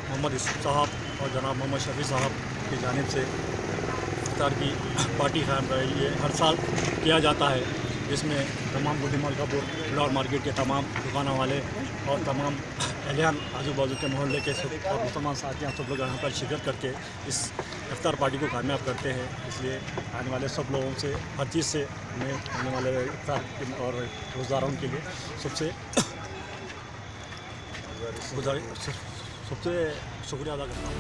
मोहम्मद यूसुफ साहब और जनाब मोहम्मद शफी साहब की जानिब से इफ्तार की पार्टी कायम रही है। हर साल किया जाता है, जिसमें तमाम गुडी मलकापुर फ्लावर मार्केट के तमाम दुकानों वाले और तमाम एहलियान आजू बाजू के मोहल्ले के और मुसलमान साथियाँ सब लोग यहाँ पर शिरकत करके इस इफ्तार पार्टी को कामयाब करते हैं। इसलिए आने वाले सब लोगों से हर चीज़ से मैं आने वाले इफ्तार और रोज़दारों के लिए सबसे शुक्रिया अदा करता हूँ।